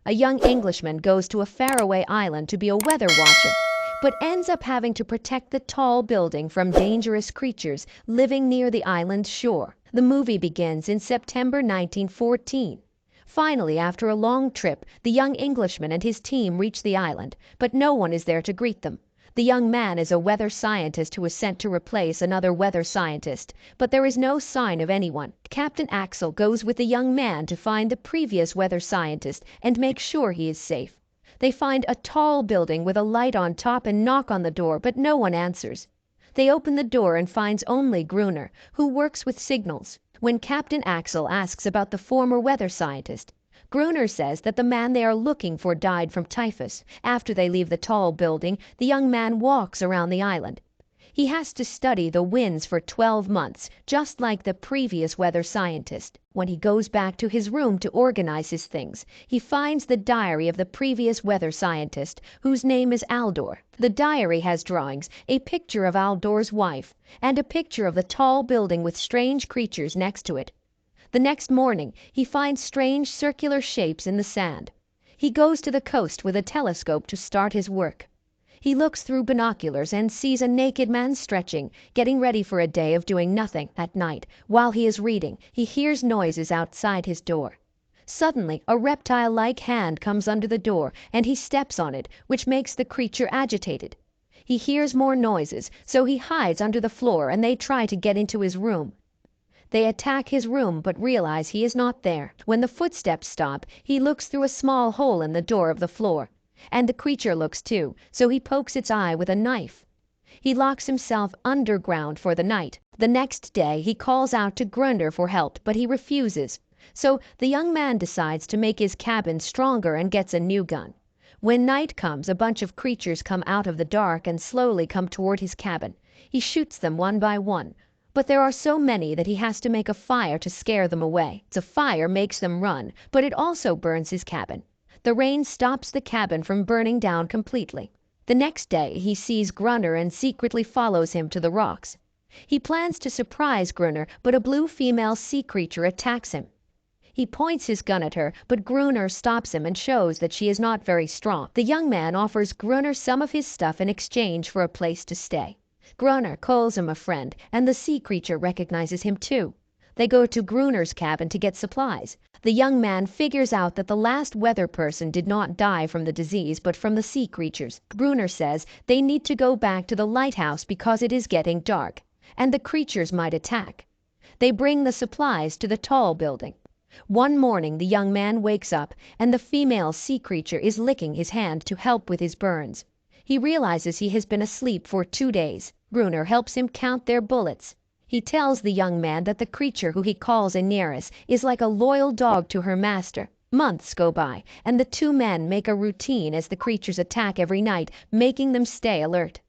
a young Englishman goes to a faraway island to be a weather watcher, but ends up having to protect the tall building from dangerous creatures living near the island's shore. The movie begins in September 1914. Finally, after a long trip, the young Englishman and his team reach the island, but no one is there to greet them. The young man is a weather scientist who is sent to replace another weather scientist, but there is no sign of anyone. Captain Axel goes with the young man to find the previous weather scientist and make sure he is safe. They find a tall building with a light on top and knock on the door, but no one answers. They open the door and finds only Gruner, who works with signals. When Captain Axel asks about the former weather scientist, Gruner says that the man they are looking for died from typhus. After they leave the tall building, the young man walks around the island. He has to study the winds for 12 months, just like the previous weather scientist. When he goes back to his room to organize his things, he finds the diary of the previous weather scientist, whose name is Aldor. The diary has drawings, a picture of Aldor's wife, and a picture of the tall building with strange creatures next to it. The next morning, he finds strange circular shapes in the sand. He goes to the coast with a telescope to start his work. He looks through binoculars and sees a naked man stretching, getting ready for a day of doing nothing. At night, while he is reading, he hears noises outside his door. Suddenly, a reptile-like hand comes under the door, and he steps on it, which makes the creature agitated. He hears more noises, so he hides under the floor and they try to get into his room. They attack his room but realize he is not there. When the footsteps stop, he looks through a small hole in the door of the floor. And the creature looks too, so he pokes its eye with a knife. He locks himself underground for the night. The next day he calls out to Gruner for help, but he refuses. So the young man decides to make his cabin stronger and gets a new gun. When night comes, a bunch of creatures come out of the dark and slowly come toward his cabin. He shoots them one by one. But there are so many that he has to make a fire to scare them away. The fire makes them run, but it also burns his cabin. The rain stops the cabin from burning down completely. The next day he sees Gruner and secretly follows him to the rocks. He plans to surprise Gruner, but a blue female sea creature attacks him. He points his gun at her, but Gruner stops him and shows that she is not very strong. The young man offers Gruner some of his stuff in exchange for a place to stay. Gruner calls him a friend, and the sea creature recognizes him too. They go to Gruner's cabin to get supplies. The young man figures out that the last weather person did not die from the disease but from the sea creatures. Gruner says they need to go back to the lighthouse because it is getting dark, and the creatures might attack. They bring the supplies to the tall building. One morning the young man wakes up, and the female sea creature is licking his hand to help with his burns. He realizes he has been asleep for 2 days. Gruner helps him count their bullets. He tells the young man that the creature, who he calls Aeneas, is like a loyal dog to her master. Months go by, and the two men make a routine as the creatures attack every night, making them stay alert.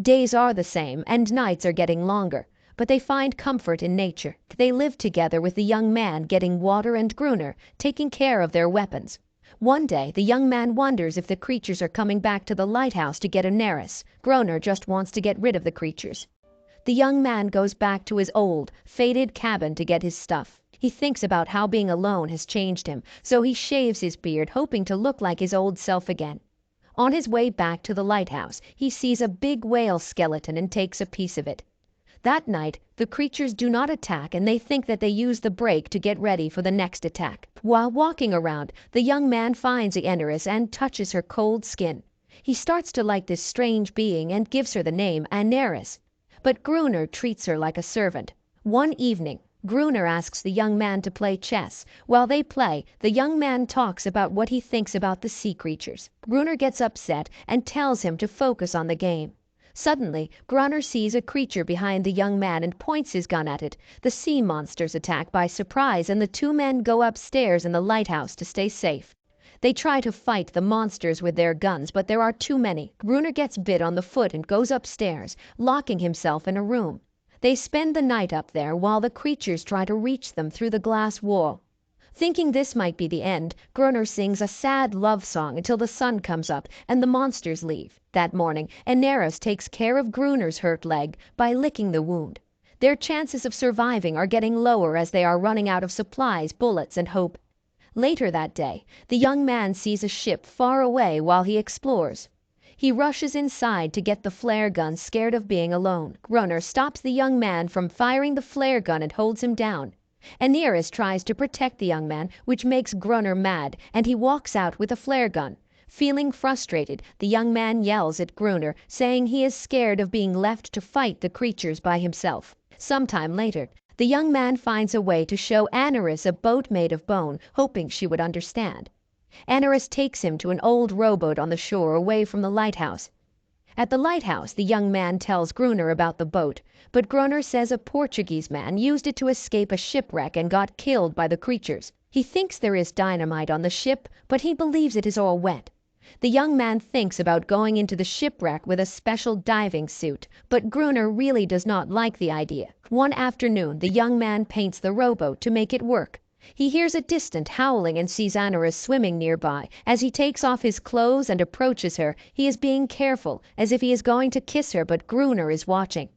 Days are the same, and nights are getting longer, but they find comfort in nature. They live together with the young man getting water and Gruner taking care of their weapons. One day, the young man wonders if the creatures are coming back to the lighthouse to get Aeneas. Gruner just wants to get rid of the creatures. The young man goes back to his old, faded cabin to get his stuff. He thinks about how being alone has changed him, so he shaves his beard, hoping to look like his old self again. On his way back to the lighthouse, he sees a big whale skeleton and takes a piece of it. That night, the creatures do not attack, and they think that they use the break to get ready for the next attack. While walking around, the young man finds Aeneas and touches her cold skin. He starts to like this strange being and gives her the name Aeneas. But Gruner treats her like a servant. One evening, Gruner asks the young man to play chess. While they play, the young man talks about what he thinks about the sea creatures. Gruner gets upset and tells him to focus on the game. Suddenly, Gruner sees a creature behind the young man and points his gun at it. The sea monsters attack by surprise, and the two men go upstairs in the lighthouse to stay safe. They try to fight the monsters with their guns, but there are too many. Gruner gets bit on the foot and goes upstairs, locking himself in a room. They spend the night up there while the creatures try to reach them through the glass wall. Thinking this might be the end, Gruner sings a sad love song until the sun comes up and the monsters leave. That morning, Aeneas takes care of Gruner's hurt leg by licking the wound. Their chances of surviving are getting lower as they are running out of supplies, bullets, and hope. Later that day, the young man sees a ship far away while he explores. He rushes inside to get the flare gun, scared of being alone. Gruner stops the young man from firing the flare gun and holds him down. Aneris tries to protect the young man, which makes Gruner mad, and he walks out with a flare gun. Feeling frustrated, the young man yells at Gruner, saying he is scared of being left to fight the creatures by himself. Sometime later, the young man finds a way to show Aneris a boat made of bone, hoping she would understand. Aneris takes him to an old rowboat on the shore away from the lighthouse. At the lighthouse, the young man tells Gruner about the boat, but Gruner says a Portuguese man used it to escape a shipwreck and got killed by the creatures. He thinks there is dynamite on the ship, but he believes it is all wet. The young man thinks about going into the shipwreck with a special diving suit, but Gruner really does not like the idea. One afternoon, the young man paints the rowboat to make it work. He hears a distant howling and sees Aneris swimming nearby. As he takes off his clothes and approaches her, he is being careful, as if he is going to kiss her, but Gruner is watching.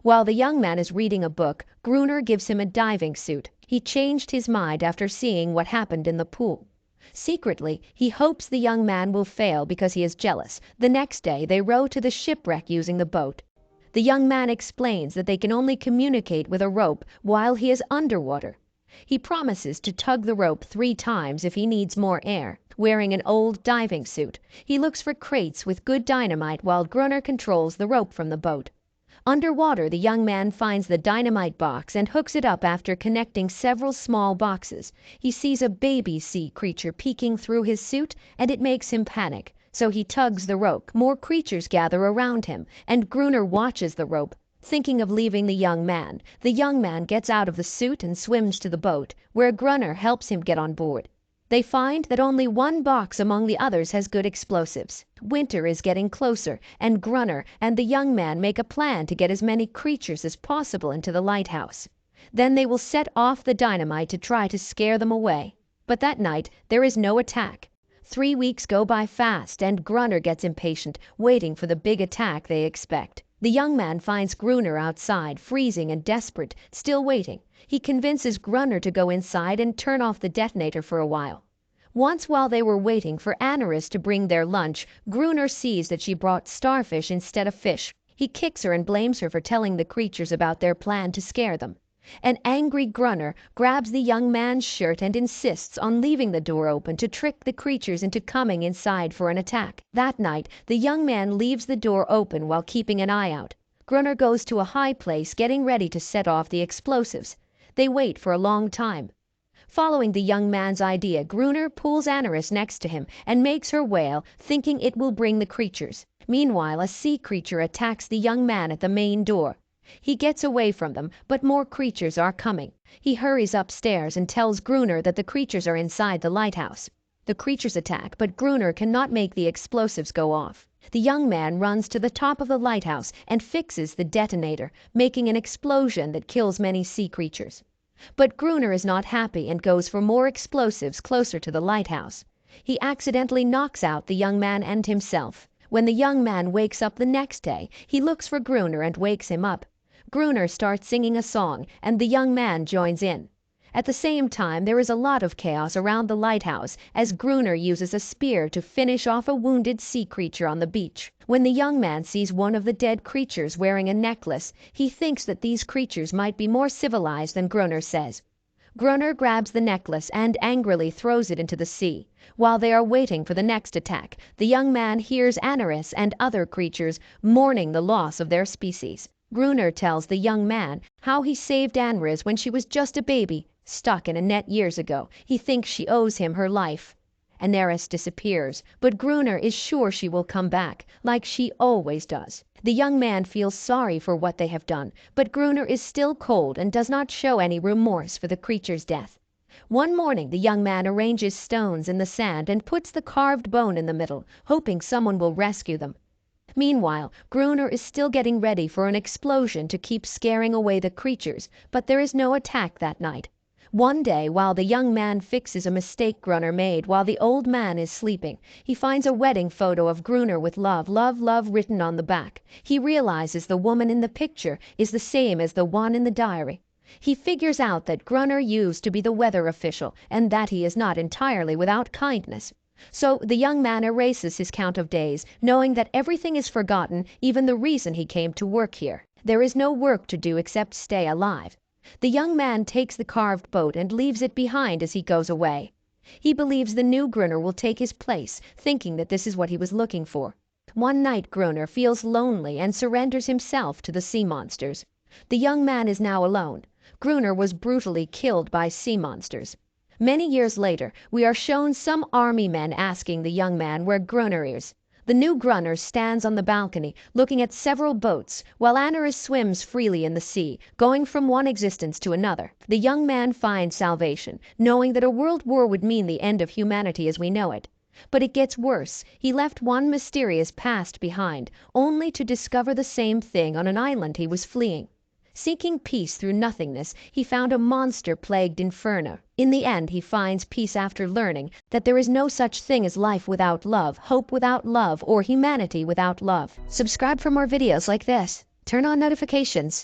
While the young man is reading a book, Gruner gives him a diving suit. He changed his mind after seeing what happened in the pool. Secretly, he hopes the young man will fail because he is jealous. The next day, they row to the shipwreck using the boat. The young man explains that they can only communicate with a rope while he is underwater. He promises to tug the rope 3 times if he needs more air. Wearing an old diving suit, he looks for crates with good dynamite while Gruner controls the rope from the boat. Underwater, the young man finds the dynamite box and hooks it up after connecting several small boxes. He sees a baby sea creature peeking through his suit, and it makes him panic. So he tugs the rope. More creatures gather around him, and Gruner watches the rope, thinking of leaving the young man. The young man gets out of the suit and swims to the boat, where Gruner helps him get on board. They find that only one box among the others has good explosives. Winter is getting closer, and Gruner and the young man make a plan to get as many creatures as possible into the lighthouse. Then they will set off the dynamite to try to scare them away. But that night, there is no attack. 3 weeks go by fast, and Gruner gets impatient, waiting for the big attack they expect. The young man finds Gruner outside, freezing and desperate, still waiting. He convinces Gruner to go inside and turn off the detonator for a while. Once while they were waiting for Aneris to bring their lunch, Gruner sees that she brought starfish instead of fish. He kicks her and blames her for telling the creatures about their plan to scare them. An angry Gruner grabs the young man's shirt and insists on leaving the door open to trick the creatures into coming inside for an attack. That night, the young man leaves the door open while keeping an eye out. Gruner goes to a high place getting ready to set off the explosives. They wait for a long time. Following the young man's idea, Gruner pulls Aneris next to him and makes her wail, thinking it will bring the creatures. Meanwhile, a sea creature attacks the young man at the main door. He gets away from them, but more creatures are coming. He hurries upstairs and tells Gruner that the creatures are inside the lighthouse. The creatures attack, but Gruner cannot make the explosives go off. The young man runs to the top of the lighthouse and fixes the detonator, making an explosion that kills many sea creatures. But Gruner is not happy and goes for more explosives closer to the lighthouse. He accidentally knocks out the young man and himself. When the young man wakes up the next day, he looks for Gruner and wakes him up. Gruner starts singing a song, and the young man joins in. At the same time, there is a lot of chaos around the lighthouse as Gruner uses a spear to finish off a wounded sea creature on the beach. When the young man sees one of the dead creatures wearing a necklace, he thinks that these creatures might be more civilized than Gruner says. Gruner grabs the necklace and angrily throws it into the sea. While they are waiting for the next attack, the young man hears Aneris and other creatures mourning the loss of their species. Gruner tells the young man how he saved Aneris when she was just a baby, stuck in a net years ago. He thinks she owes him her life. Aneris disappears, but Gruner is sure she will come back, like she always does. The young man feels sorry for what they have done, but Gruner is still cold and does not show any remorse for the creature's death. One morning, the young man arranges stones in the sand and puts the carved bone in the middle, hoping someone will rescue them. Meanwhile, Gruner is still getting ready for an explosion to keep scaring away the creatures, but there is no attack that night. One day, while the young man fixes a mistake Gruner made while the old man is sleeping, he finds a wedding photo of Gruner with love, love, love written on the back. He realizes the woman in the picture is the same as the one in the diary. He figures out that Grunner used to be the weather official and that he is not entirely without kindness. So the young man erases his count of days, knowing that everything is forgotten, even the reason he came to work here. There is no work to do except stay alive. The young man takes the carved boat and leaves it behind as he goes away. He believes the new Gruner will take his place, thinking that this is what he was looking for. One night Gruner feels lonely and surrenders himself to the sea monsters. The young man is now alone. Gruner was brutally killed by sea monsters. Many years later, we are shown some army men asking the young man where Gruner is. The new Gruner stands on the balcony, looking at several boats, while Anarus swims freely in the sea, going from one existence to another. The young man finds salvation, knowing that a world war would mean the end of humanity as we know it. But it gets worse. He left one mysterious past behind, only to discover the same thing on an island he was fleeing. Seeking peace through nothingness, he found a monster-plagued inferno. In the end, he finds peace after learning that there is no such thing as life without love, hope without love, or humanity without love. Subscribe for more videos like this. Turn on notifications.